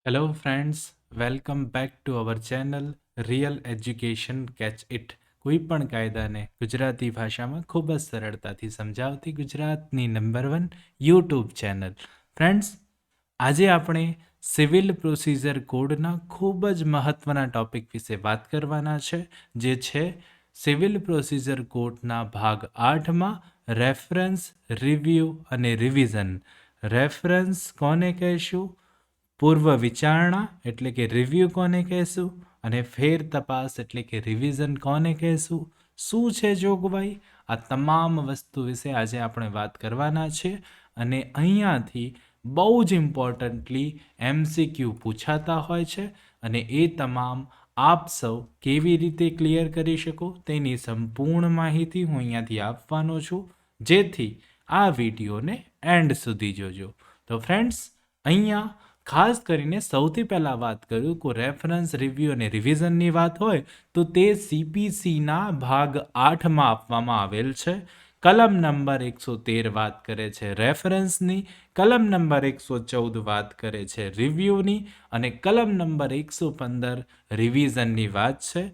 Hello friends, welcome back to our channel real education catch it. કોઈ પણ કાયદાને ગુજરાતી ભાષામાં ખૂબ જ સરળતાથી સમજાવતી ગુજરાતની નંબર 1 યુટ્યુબ ચેનલ. ફ્રેન્ડ્સ, આજે આપણે સિવિલ પ્રોસિજર કોડના ખૂબ જ મહત્ત્વના ટોપિક વિશે વાત કરવાના છે, જે છે સિવિલ પ્રોસિજર કોડના ભાગ 8માં રેફરન્સ, રિવ્યૂ અને રિવિઝન. રેફરન્સ કોને કહેશું, પૂર્વ વિચારણા એટલે કે રિવ્યૂ કોને કહેશું, અને ફેર તપાસ એટલે કે રિવિઝન કોને કહેશું, શું છે જોગવાઈ, આ તમામ વસ્તુ વિશે આજે આપણે વાત કરવાના છે. અને અહીંયાથી બહુ જ ઇમ્પોર્ટન્ટલી MCQ પૂછાતા હોય છે, અને એ તમામ આપ સૌ કેવી રીતે ક્લિયર કરી શકો તેની સંપૂર્ણ માહિતી હું અહીંયાથી આપવાનો છું, જેથી આ વિડીયોને એન્ડ સુધી જોજો. તો ફ્રેન્ડ્સ, અહીંયા ખાસ કરીને સૌથી પહેલાં વાત કરું કે રેફરન્સ, રિવ્યૂ અને રિવિઝનની વાત હોય તો તે CPCના ભાગ 8માં આપવામાં આવેલ છે. કલમ નંબર 113 વાત કરે છે રેફરન્સની, કલમ નંબર 114 વાત કરે છે રિવ્યૂની, અને કલમ નંબર 115 રિવિઝનની વાત છે.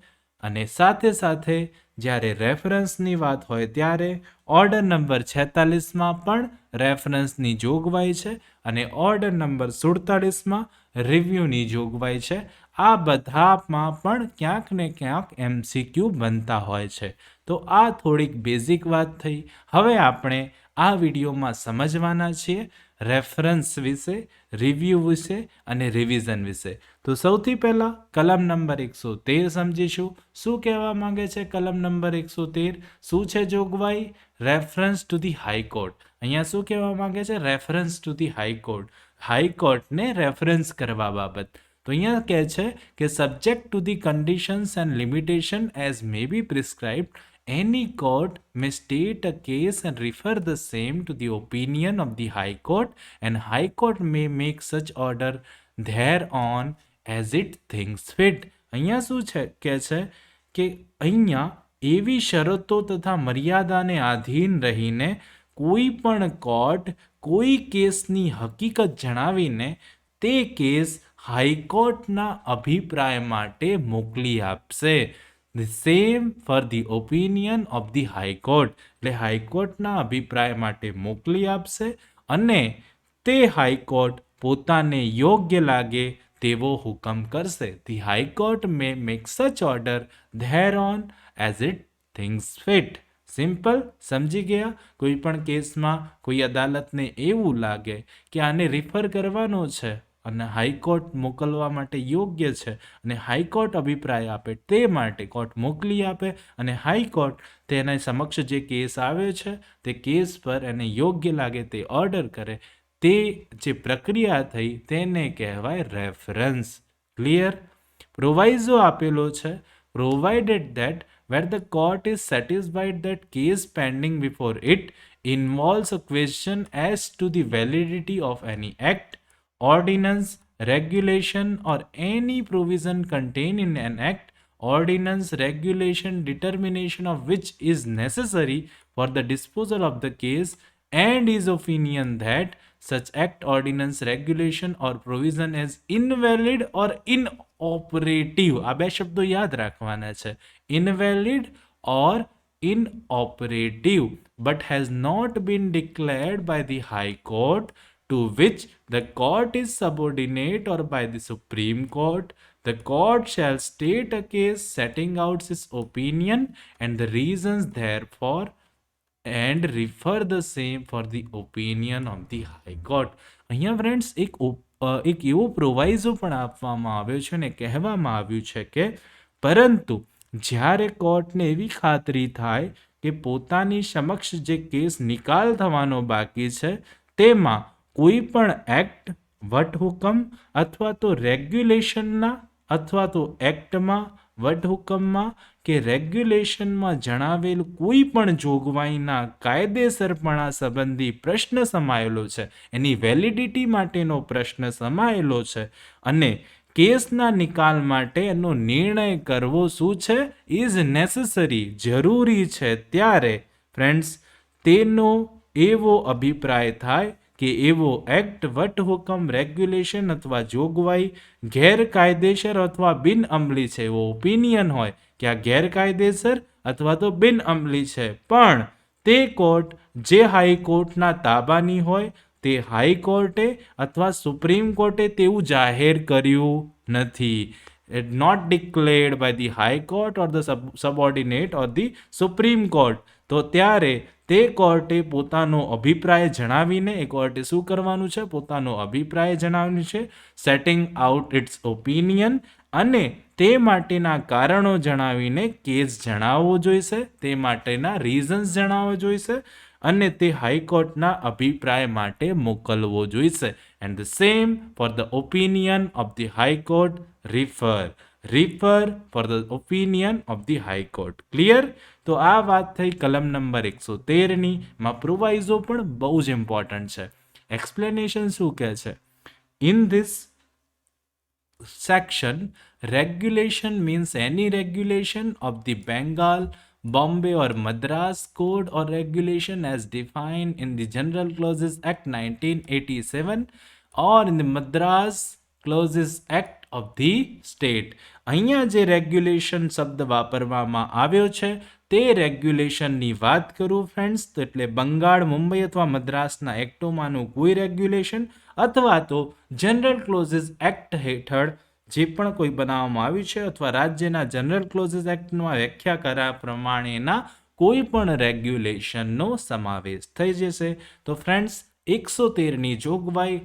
અને સાથે સાથે જ્યારે રેફરન્સની વાત હોય ત્યારે ઓર્ડર નંબર 46માં પણ રેફરન્સની જોગવાઈ છે, અને ઓર્ડર નંબર 47માં રિવ્યૂની જોગવાઈ છે. આ બધામાં પણ ક્યાંક ને ક્યાંક MCQ બનતા હોય છે. તો આ થોડીક બેઝિક વાત થઈ. હવે આપણે આ વિડીયોમાં સમજવાના છીએ રેફરન્સ વિશે, રિવ્યૂ વિશે અને રિવિઝન વિશે. તો સૌથી પહેલાં કલમ નંબર 113 સમજીશું. શું કહેવા માંગે છે કલમ નંબર 113? શું છે જોગવાઈ? Reference to the high court. અહીંયા શું કહેવા માંગે છે? Reference to the high court. હાઈકોર્ટને રેફરન્સ કરવા બાબત. તો અહીંયા કહે છે કે subject to the conditions and limitation as may be prescribed, any court may state a case and refer the same to the opinion of the High Court, and High Court may make such order thereon as it thinks fit. અહીંયા શું છે કે અહીંયા એવી શરતો તથા મર્યાદાને આધીન રહીને કોઈ પણ કોર્ટ કોઈ કેસની હકીકત જણાવીને તે કેસ હાઈકોર્ટના અભિપ્રાય માટે મોકલી આપશે. The same for the opinion of the High Court. એટલે હાઈકોર્ટના અભિપ્રાય માટે મોકલી આપશે, અને તે હાઈકોર્ટ પોતાને યોગ્ય લાગે તેવો હુકમ કરશે. The High Court may make such order thereon as it thinks fit. Simple, સમજી ગયા? કોઈ પણ કેસમાં કોઈ અદાલતને એવું લાગે કે આને રિફર કરવાનો છે અને હાઈકોર્ટ મોકલવા માટે યોગ્ય છે, અને હાઈકોર્ટ અભિપ્રાય આપે તે માટે કોર્ટ મોકલી આપે, અને હાઈકોર્ટ તેના સમક્ષ જે કેસ આવ્યો છે તે કેસ પર એને યોગ્ય લાગે તે ઓર્ડર કરે, તે જે પ્રક્રિયા થઈ તેને કહેવાય રેફરન્સ. ક્લિયર? પ્રોવાઇઝો આપેલો છે, provided that where the court is satisfied that case pending before it involves a question as to the validity of any act, ordinance, regulation, or any provision contained in an act, ordinance, regulation, determination of which is necessary for the disposal of the case, and his opinion that such act, ordinance, regulation, or provision is invalid or inoperative. આ બે શબ્દો યાદ રાખવાના છે. Invalid or inoperative, but has not been declared by the High Court to which the court is subordinate or by the Supreme Court. The court shall state a case, setting out its opinion and the reasons therefore, and refer the same for the opinion of the High Court. અહીંયા friends એક એવો પ્રોવાઇઝો પણ આપવામાં આવ્યો છે અને કહેવામાં આવ્યું છે કે પરંતુ જ્યારે કોર્ટને એવી ખાતરી થાય કે પોતાની સમક્ષ જે કેસ નિકાલ થવાનો બાકી છે તેમાં કોઈ પણ એક્ટ, વટહુકમ અથવા તો રેગ્યુલેશનના અથવા તો એક્ટમાં, વટહુકમમાં કે રેગ્યુલેશનમાં જણાવેલ કોઈ પણ જોગવાઈના કાયદેસરપણા સંબંધી પ્રશ્ન સમાયેલો છે, એની વેલિડિટી માટેનો પ્રશ્ન સમાયેલો છે, અને કેસના નિકાલ માટે એનો નિર્ણય કરવો શું છે? ઇઝ નેસેસરી, જરૂરી છે. ત્યારે ફ્રેન્ડ્સ તેનો એવો અભિપ્રાય થાય કે એવો એક્ટ, વટહુકમ, રેગ્યુલેશન અથવા જોગવાઈ ગેરકાયદેસર અથવા બિનઅમલી છે. એવો ઓપિનિયન હોય કે આ ગેરકાયદેસર અથવા તો બિનઅમલી છે, પણ તે કોર્ટ જે હાઈકોર્ટના તાબાની હોય તે હાઈકોર્ટે અથવા સુપ્રીમ કોર્ટે તેવું જાહેર કર્યું નથી. Not declared by the high court or the subordinate or the supreme court. તો ત્યારે તે કોર્ટે પોતાનો અભિપ્રાય જણાવીને એ કોર્ટે શું કરવાનું છે? પોતાનો અભિપ્રાય જણાવવાનું છે, સેટિંગ આઉટ ઇટ્સ ઓપિનિયન, અને તે માટેના કારણો જણાવીને કેસ જણાવવો જોઈશે, તે માટેના રીઝન્સ જણાવવો જોઈશે અને તે હાઈકોર્ટના અભિપ્રાય માટે મોકલવો જોઈશે. And the same for the opinion of the high court, refer for the opinion of the high court. Clear? તો આ વાત થઈ કલમ નંબર 113ની. માં પ્રોવાઇઝો પણ બહુ જ ઇમ્પોર્ટન્ટ છે. એક્સપ્લેનેશન શું કહે છે? In this section, regulation means any regulation of the Bengal, Bombay or Madras Code or regulation as defined in the General Clauses Act 1987 or in the Madras Clauses Act of the state. અહીંયા જે regulation શબ્દ વાપરવામાં આવ્યો છે તે રેગ્યુલેશનની વાત કરું friends, તો એટલે બંગાળ, મુંબઈ અથવા મદ્રાસના એક્ટોમાંનું કોઈ રેગ્યુલેશન અથવા તો જનરલ ક્લોઝિસ એક્ટ હેઠળ જે પણ કોઈ બનાવવામાં આવ્યું છે અથવા રાજ્યના જનરલ ક્લોઝિસ એક્ટમાં વ્યાખ્યા કર્યા પ્રમાણેના કોઈ પણ રેગ્યુલેશનનો સમાવેશ થઈ જશે. તો ફ્રેન્ડ્સ 113ની જોગવાઈ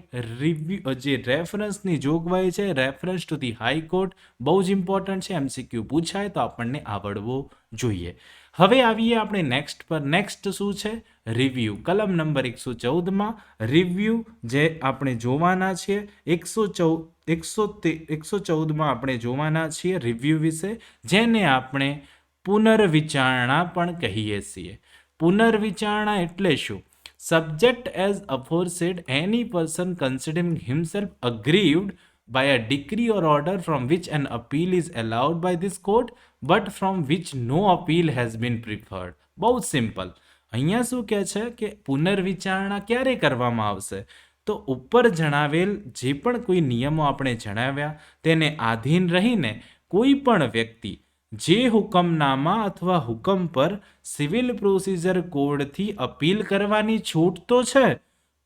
જે રેફરન્સની જોગવાઈ છે, રેફરન્સ ટુ ધી હાઈકોર્ટ, બહુ જ ઇમ્પોર્ટન્ટ છે. એમસીક્યુ પૂછાય તો આપણને આવડવો જોઈએ. હવે આવીએ આપણે નેક્સ્ટ પર. નેક્સ્ટ શું છે? રિવ્યુ. કલમ નંબર 114માં રિવ્યુ જે આપણે જોવાના છીએ. 114માં આપણે જોવાના છીએ રિવ્યુ વિશે, જેને આપણે પુનર્વિચારણા પણ કહીએ છીએ. પુનર્વિચારણા એટલે શું? Subject as aforesaid, any person considering himself aggrieved by a decree or order from which an appeal is allowed by this court, but from which no appeal has been preferred. બહુ simple. અહીંયા શું કહે છે કે પુનર્વિચારણા ક્યારે કરવામાં આવશે? તો ઉપર જણાવેલ જે પણ કોઈ નિયમો આપણે જણાવ્યા તેને આધીન રહીને કોઈ પણ વ્યક્તિ જે હુકમનામા અથવા હુકમ પર સિવિલ પ્રોસિજર કોડથી અપીલ કરવાની છૂટ તો છે,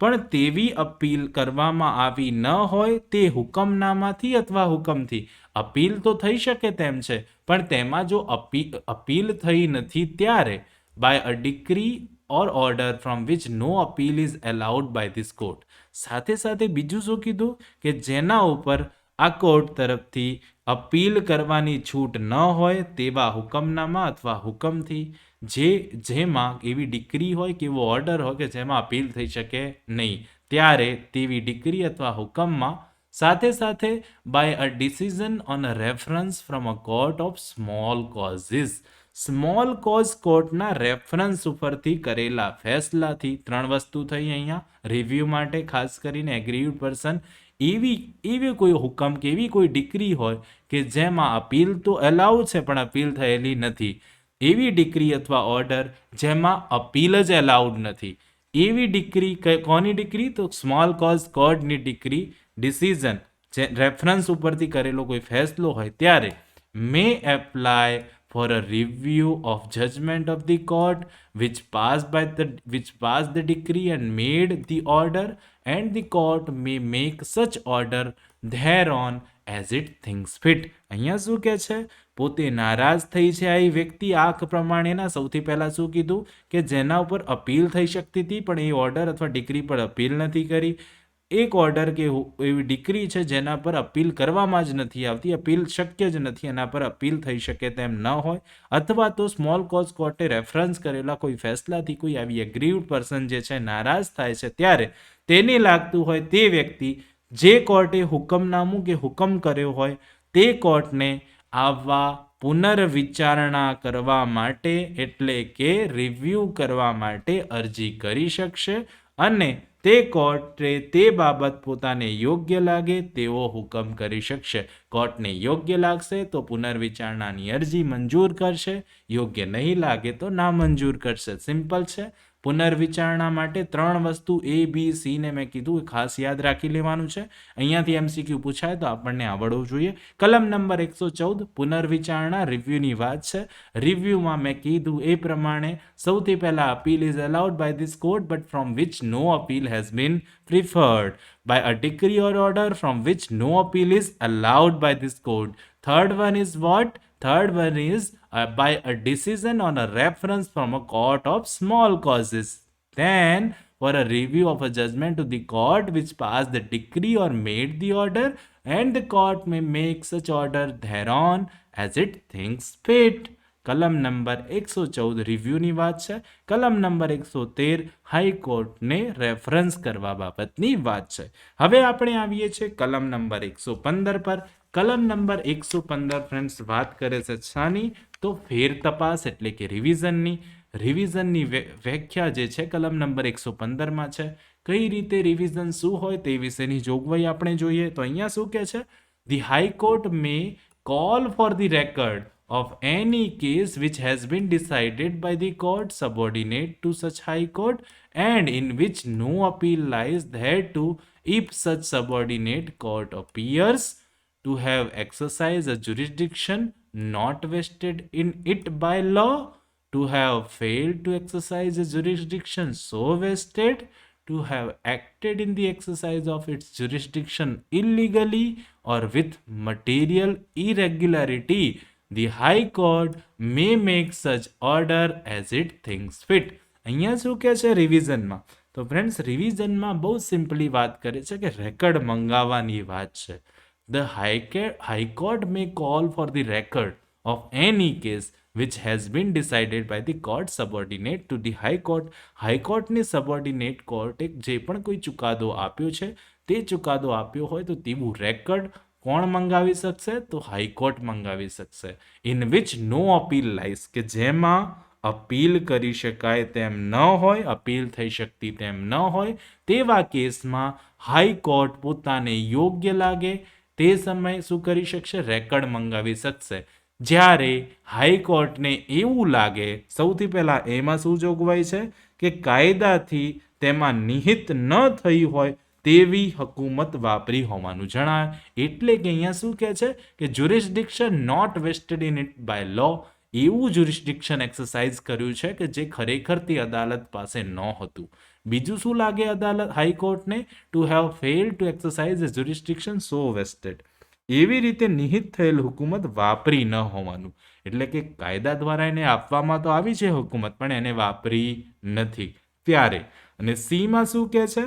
પણ તેવી અપીલ કરવામાં આવી ન હોય તે હુકમનામાથી અથવા હુકમથી અપીલ તો થઈ શકે તેમ છે, પણ તેમાં જો અપીલ થઈ નથી ત્યારે by a decree or order from which no appeal is allowed by this court. સાથે સાથે બીજું શું કીધું કે જેના ઉપર આ કોર્ટ તરફથી અપીલ કરવાની છૂટ ન હોય તેવા હુકમનામા અથવા હુકમથી જેમાં એવી ડિક્રી હોય કે એવો ઓર્ડર હોય કે જેમાં અપીલ થઈ શકે નહીં, ત્યારે તેવી ડિક્રી અથવા હુકમમાં સાથે સાથે by a decision on a reference from a court of small causes. Small cause કોર્ટના રેફરન્સ ઉપરથી કરેલા ફેસલાથી. 3 વસ્તુ થઈ અહીંયા રિવ્યુ માટે, ખાસ કરીને એગ્રીવ્ડ પર્સન એવી કોઈ હુકમ કે એવી કોઈ ડિક્રી હોય કે જેમાં અપીલ તો અલાઉડ છે પણ અપીલ થયેલી નથી, એવી ડિક્રી અથવા ઓર્ડર જેમાં અપીલ જ અલાઉડ નથી, એવી ડિક્રી કોની ડિક્રી? તો સ્મોલ કોઝ કોર્ટની ડિક્રી, ડિસિઝન જે રેફરન્સ ઉપરથી કરેલો કોઈ ફેસલો હોય ત્યારે મે apply for a review of judgment of the court which passed the decree and made the order, and the court may make such order thereon as it thinks fit. અહીંયા શું કહે છે? પોતે નારાજ થઈ છે આ વ્યક્તિ આ પ્રમાણેના. સૌથી પહેલા શું કીધું કે જેના ઉપર અપીલ થઈ શકતી હતી પણ એ ઓર્ડર અથવા ડિક્રી પર અપીલ નથી કરી. એક ઓર્ડર કે એવી ડિક્રી છે જેના પર અપીલ કરવામાં જ નથી આવતી, અપીલ શક્ય જ નથી, એના પર અપીલ થઈ શકે તેમ ન હોય, અથવા તો સ્મોલ કોઝ કોર્ટે રેફરન્સ કરેલા કોઈ ફેસલાથી કોઈ આવી એગ્રીવ્ડ પર્સન જે છે નારાજ થાય છે, ત્યારે તેને લાગતું હોય તે વ્યક્તિ જે કોર્ટે હુકમનામું કે હુકમ કર્યો હોય તે કોર્ટને આવવા પુનર્વિચારણા કરવા માટે એટલે કે રિવ્યૂ કરવા માટે અરજી કરી શકશે અને તે કોર્ટે તે બાબત પોતાને યોગ્ય લાગે તેવો હુકમ કરી શકશે. કોર્ટને યોગ્ય લાગશે તો પુનર્વિચારણાની અરજી મંજૂર કરશે, યોગ્ય નહીં લાગે તો નામંજૂર કરશે. સિમ્પલ છે. પુનર્વિચારણા માટે 3 વસ્તુ ABC ને મેં કીધું ખાસ યાદ રાખી લેવાનું છે. અહીંયાથી MCQ પૂછાય તો આપણને આવડવું જોઈએ. કલમ નંબર 114 પુનર્વિચારણા રિવ્યુની વાત છે. રિવ્યુમાં મેં કીધું એ પ્રમાણે સૌથી પહેલા appeal is allowed by this court but from which no appeal has been preferred, by a decree or order from which no appeal is allowed by this court. Third one is what? Third one is by a decision on a reference from a court of small causes. Then, for a review of a judgment to the court which passed the decree or made the order, and the court may make such order thereon as it thinks fit. કલમ number 114 રિવ્યુની વાત છે. કલમ number 113 હાઈકોર્ટને reference કરવા બાબતની વાત છે. હવે આપણે આવીએ છીએ કલમ નંબર 115 પર. કલમ નંબર 115 ફ્રેન્ડ્સ વાત કરે છે શાની? તો ફેર તપાસ એટલે કે રિવિઝનની. રિવિઝનની વ્યાખ્યા જે છે કલમ નંબર 115માં છે. કઈ રીતે રિવિઝન શું હોય તે વિશેની જોગવાઈ આપણે જોઈએ તો અહીંયા શું કહે છે? The high court May call for the record of any case which has been decided by the court subordinate to such high court and in which no appeal lies thereto, if such subordinate court appears to have exercised a jurisdiction not vested in it by law, to have failed to exercise a jurisdiction so vested, to have acted in the exercise of its jurisdiction illegally or with material irregularity, the High Court may make such order as it thinks fit. અહીંયા શું કહે છે રિવિઝનમાં? તો friends રિવિઝનમાં બહુ simply વાત કરે છે કે રેકર્ડ મંગાવવાની વાત છે. The High Court may call for the record of any case which has been decided by the court subordinate to the High Court. High Courtની subordinate court જે પણ કોઈ ચુકાદો આપ્યો છે તે ચુકાદો આપ્યો હોય તો તેવું રેકર્ડ કોણ મંગાવી શકશે? તો હાઈકોર્ટ મંગાવી શકશે. ઇન વિચ નો અપીલ લાઈસ કે જેમાં અપીલ કરી શકાય તેમ ન હોય, અપીલ થઈ શકતી તેમ ન હોય તેવા કેસમાં હાઈકોર્ટ પોતાને યોગ્ય લાગે તે સમયે શું કરી શકશે? રેકર્ડ મંગાવી શકશે. જ્યારે હાઈકોર્ટને એવું લાગે, સૌથી પહેલા એમાં શું જોગવાઈ છે કે કાયદાથી તેમાં નિહિત ન થઈ હોય તેવી હકુમત વાપરી હોવાનું જણાય. એટલે કે અહીંયા શું કહે છે કે jurisdiction not vested in it by law, એવું જ્યુરિસ્ડિક્શન એક્સરસાઇઝ કર્યું છે કે જે ખરેખર તે અદાલત પાસે ન હતું. બીજું શું લાગે અદાલત હાઈકોર્ટને? To have failed to exercise a jurisdiction so vested, એવી રીતે નિહિત થયેલ હુકુમત વાપરી ન હોવાનું. એટલે કે કાયદા દ્વારા એને આપવામાં તો આવી છે હુકુમત પણ એને વાપરી નથી ત્યારે. અને સીમાં શું કહે છે?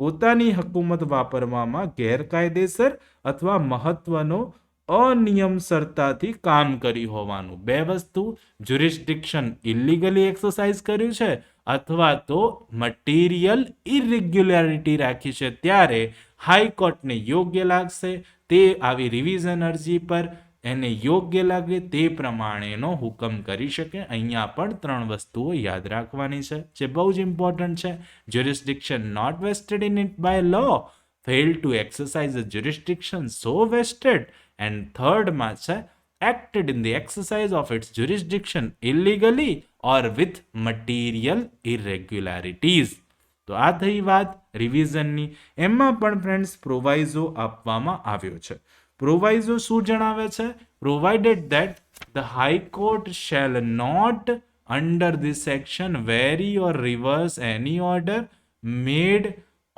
પોતાની હુકુમત વાપરવામાં ગેરકાયદેસર અથવા મહત્વનો અનિયમસરતાથી કામ કરી હોવાનું. બે વસ્તુ, જ્યુરિસ્ડિક્શન ઇલીગલી એક્સરસાઇઝ કર્યું છે અથવા તો મટીરિયલ ઇરેગ્યુલારિટી રાખી છે ત્યારે હાઈકોર્ટને યોગ્ય લાગશે તે આવી રિવિઝન અરજી પર એને યોગ્ય લાગે તે પ્રમાણેનો હુકમ કરી શકે. અહીંયા પણ 3 વસ્તુઓ યાદ રાખવાની છે જે બહુ જ ઇમ્પોર્ટન્ટ છે. Jurisdiction not vested in it by law, fail to exercise a jurisdiction so vested, and થર્ડમાં છે acted in the exercise of its jurisdiction illegally or with material irregularities. તો આ થઈ વાત રિવિઝનની. એમાં પણ ફ્રેન્ડ્સ પ્રોવાઇઝો આપવામાં આવ્યો છે. પ્રોવાઇઝો શું જણાવે છે? Provided that the high court shall not under this section vary or reverse any order made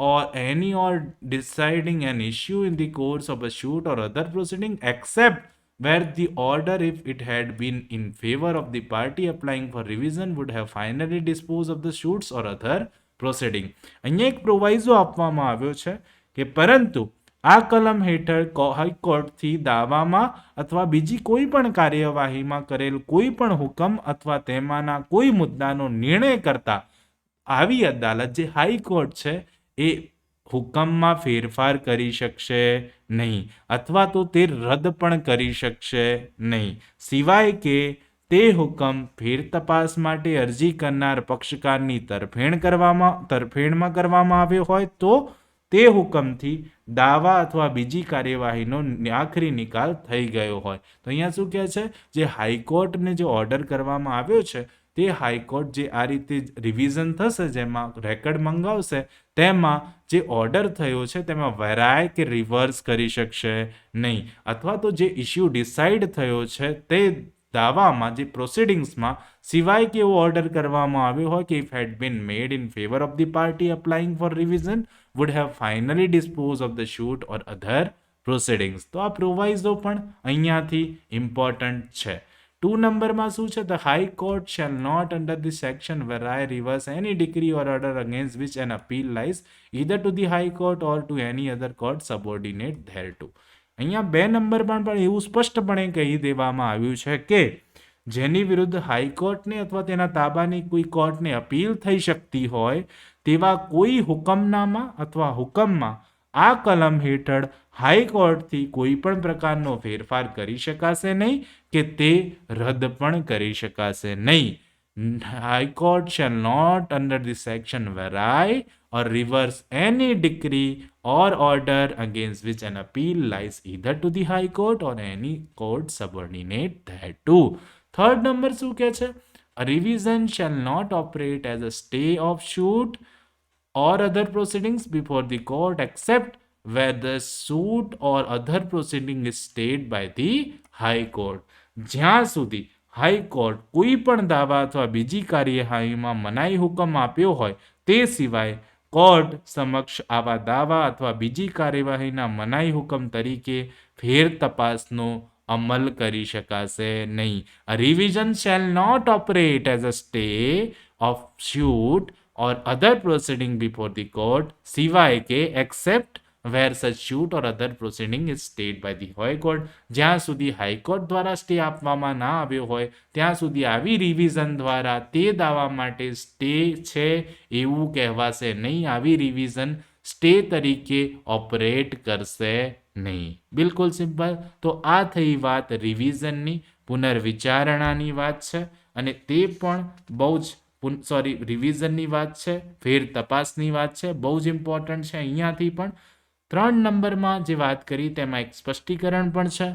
or any or deciding an issue in the course of a suit or other proceeding except where the order, if it had been in favor of the party applying for revision, would have finally disposed of the suits or other proceeding. અહીંયા એક પ્રોવાઇઝો આપવામાં આવ્યો છે કે પરંતુ આ કલમ હેઠળ હાઈકોર્ટથી દાવામાં અથવા બીજી કોઈ પણ કાર્યવાહીમાં કરેલ કોઈ પણ હુકમ અથવા તેમાંના કોઈ મુદ્દાનો નિર્ણય કરતા આવી અદાલત જે હાઈકોર્ટ છે એ હુકમમાં ફેરફાર કરી શકશે નહીં અથવા તો તે રદ પણ કરી શકશે નહીં, સિવાય કે તે હુકમ ફેર તપાસ માટે અરજી કરનાર પક્ષકારની તરફેણમાં કરવામાં આવ્યો હોય તો તે હુકમથી દાવા અથવા બીજી કાર્યવાહીનો આખરી નિકાલ થઈ ગયો હોય. તો અહીંયા શું કહે છે? જે હાઈકોર્ટને જે ઓર્ડર કરવામાં આવ્યો છે તે હાઈકોર્ટ જે આ રીતે રિવિઝન થશે, જેમાં રેકર્ડ મંગાવશે, તેમાં જે ઓર્ડર થયો છે તેમાં વેરાય કે રિવર્સ કરી શકશે નહીં, અથવા તો જે ઇસ્યુ ડિસાઇડ થયો છે તે દાવામાં જે પ્રોસિડિંગ્સમાં સિવાય કે એવો ઓર્ડર કરવામાં આવ્યો હોય કે if had been made in favour of the party applying for revision would have finally dispose of the suit or other proceedings. તો આ પ્રોવાઇઝો પણ અહીંયાથી ઇમ્પોર્ટન્ટ છે. 2 નંબરમાં શું છે? The high court shall not under the section vary reverse any decree or order against which an appeal lies either to the high court or to any other court subordinate thereto. અહીંયા 2 નંબરમાં પણ એવું સ્પષ્ટપણે કહી દેવામાં આવ્યું છે કે જેની વિરુદ્ધ હાઈકોર્ટને અથવા તેના તાબાની કોઈ કોર્ટને અપીલ થઈ શકતી હોય તેવા કોઈ હુકમનામા અથવા હુકમમાં આ કલમ હેઠળ હાઈકોર્ટથી કોઈ પણ પ્રકારનો ફેરફાર કરી શકાશે નહીં કે તે રદ પણ કરી શકાશે નહીં. High Court shall not under this section vary or reverse any decree or order against which an appeal lies either to the High Court or any court subordinate thereto. Third number શું કહે છે? A revision shall not operate as a stay of suit or other proceedings before the court except where the suit or other proceeding is stayed by the High Court. જ્યાં સુધી high court કોઈ પણ દાવા અથવા બીજી કાર્યવાહીમાં મનાઈ હુકમ આપ્યો હોય તે સિવાય કોર્ટ સમક્ષ આવા દાવા અથવા બીજી કાર્યવાહીના મનાઈ હુકમ તરીકે ફેર તપાસનો અમલ કરી શકાશે નહીં. A revision shall not operate as a stay of suit or other proceeding before the court સિવાય કે except where such suit or other proceeding is stayed by the high court. જ્યાં સુધી હાઈકોર્ટ દ્વારા સ્ટે આપવામાં ના આવ્યો હોય ત્યાં સુધી આવી રિવિઝન દ્વારા તે દાવા માટે સ્ટે છે એવું કહેવાશે નહીં. આવી રિવિઝન સ્ટે તરીકે ઓપરેટ કરશે નહીં. બિલકુલ સિમ્પલ. તો આ થઈ વાત રિવિઝનની, પુનર્વિચારણાની વાત છે, અને તે પણ બહુ જ રિવિઝનની વાત છે, ફેર તપાસની વાત છે, બહુ જ ઇમ્પોર્ટન્ટ છે. અહીંયાથી પણ 3 નંબરમાં જે વાત કરી તેમાં એક સ્પષ્ટીકરણ પણ છે.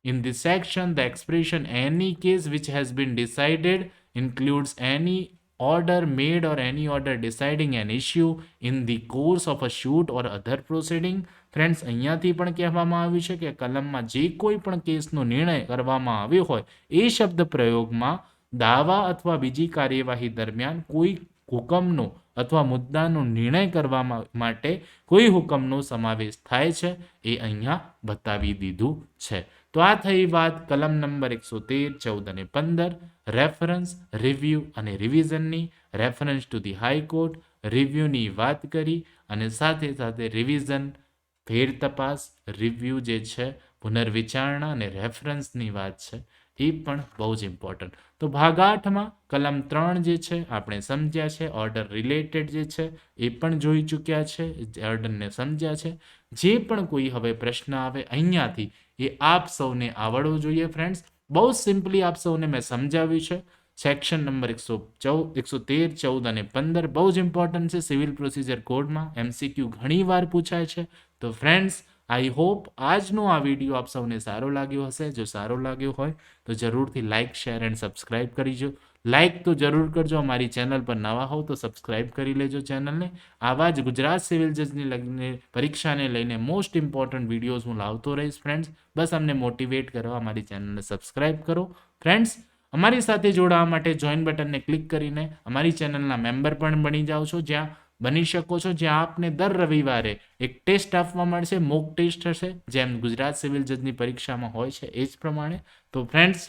In this section the expression any case which has been decided includes any order made or any order deciding an issue in the course of a suit or other proceeding. Friends, અહીંયાથી પણ કહેવામાં આવ્યું છે કે કલમમાં જે કોઈ પણ કેસનો નિર્ણય કરવામાં આવ્યો હોય એ શબ્દ પ્રયોગમાં દાવા અથવા બીજી કાર્યવાહી દરમિયાન કોઈ હુકમનો અથવા મુદ્દાનો નિર્ણય કરવા માટે કોઈ હુકમનો સમાવેશ થાય છે એ અહીંયા બતાવી દીધું છે. તો આ થઈ વાત કલમ નંબર 113, 14 અને 15 રેફરન્સ, રિવ્યુ અને રિવિઝનની. રેફરન્સ ટુ ધી હાઈકોર્ટ, રિવ્યુની વાત કરી, અને સાથે સાથે રિવિઝન, ફેર તપાસ, રિવ્યુ જે છે, પુનર્વિચારણા અને રેફરન્સની વાત છે, એ પણ બહુ જ ઇમ્પોર્ટન્ટ. તો ભાગ 8માં કલમ 3 જે છે આપણે સમજ્યા છે, ઓર્ડર રિલેટેડ જે છે એ પણ જોઈ ચૂક્યા છે, ઓર્ડરને સમજ્યા છે. જે પણ કોઈ હવે પ્રશ્ન આવે અહીંયાથી એ આપ સૌને આવડવું જોઈએ. ફ્રેન્ડ્સ, બહુ સિમ્પલી આપ સૌને મેં સમજાવ્યું છે. સેક્શન નંબર 113, 14 અને 15 બહુ જ ઇમ્પોર્ટન્ટ છે. સિવિલ પ્રોસિજર કોડમાં MCQ ઘણી વાર પૂછાય છે. તો ફ્રેન્ડ્સ, આઈ હોપ આજનો આ વિડીયો આપ સૌને સારો લાગ્યો હશે. જો સારો લાગ્યો હોય તો જરૂરથી લાઇક, શેર એન્ડ સબસ્ક્રાઇબ કરીજો. લાઇક તો જરૂર કરજો. અમારી ચેનલ પર નવા હોવ તો સબસ્ક્રાઇબ કરી લેજો ચેનલને. આવા જ ગુજરાત સિવિલ જજની લઈને પરીક્ષાને લઈને મોસ્ટ ઇમ્પોર્ટન્ટ વિડીયોઝ હું લાવતો રહીશ. ફ્રેન્ડ્સ, બસ અમને મોટિવેટ કરવા અમારી ચેનલને સબસ્ક્રાઇબ કરો. ફ્રેન્ડ્સ, અમારી સાથે જોડાવા માટે જોઈન બટનને ક્લિક કરીને અમારી ચેનલના મેમ્બર પણ બની જાઓ છો, જ્યાં બની શકો છો, જ્યાં આપને દર રવિવારે એક ટેસ્ટ આપવા મળશે, મોક ટેસ્ટ હશે, જેમ ગુજરાત સિવિલ જજની પરીક્ષામાં હોય છે એ જ પ્રમાણે. તો ફ્રેન્ડ્સ,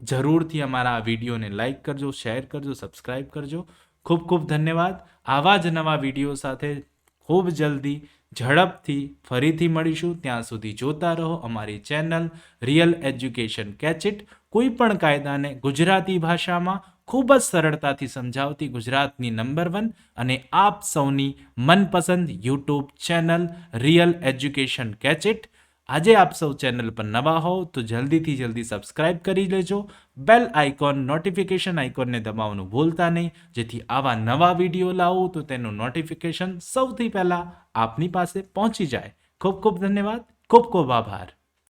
જરૂરથી અમારા આ વિડીયોને લાઇક કરજો, શેર કરજો, સબસ્ક્રાઇબ કરજો. ખૂબ ખૂબ ધન્યવાદ. આવા જ નવા વિડીયો સાથે ખૂબ જલ્દી ઝડપથી ફરીથી મળીશું. ત્યાં સુધી જોતા રહો અમારી channel real education catch it. કોઈ પણ કાયદાને ગુજરાતી ભાષામાં ખૂબ જ સરળતાથી સમજાવતી ગુજરાતની નંબર 1 અને આપ સૌની મનપસંદ YouTube channel real education catch it. આજે આપ સૌ ચેનલ પર નવા હોવ તો જલ્દીથી જલ્દી સબસ્ક્રાઇબ કરી લેજો. બેલ આઇકોન, નોટિફિકેશન આઇકોનને દબાવવાનું ભૂલતા નહીં, જેથી આવા નવા વિડીયો લાવું તો તેનું નોટિફિકેશન સૌથી પહેલાં આપની પાસે પહોંચી જાય. ખૂબ ખૂબ ધન્યવાદ. ખૂબ ખૂબ આભાર.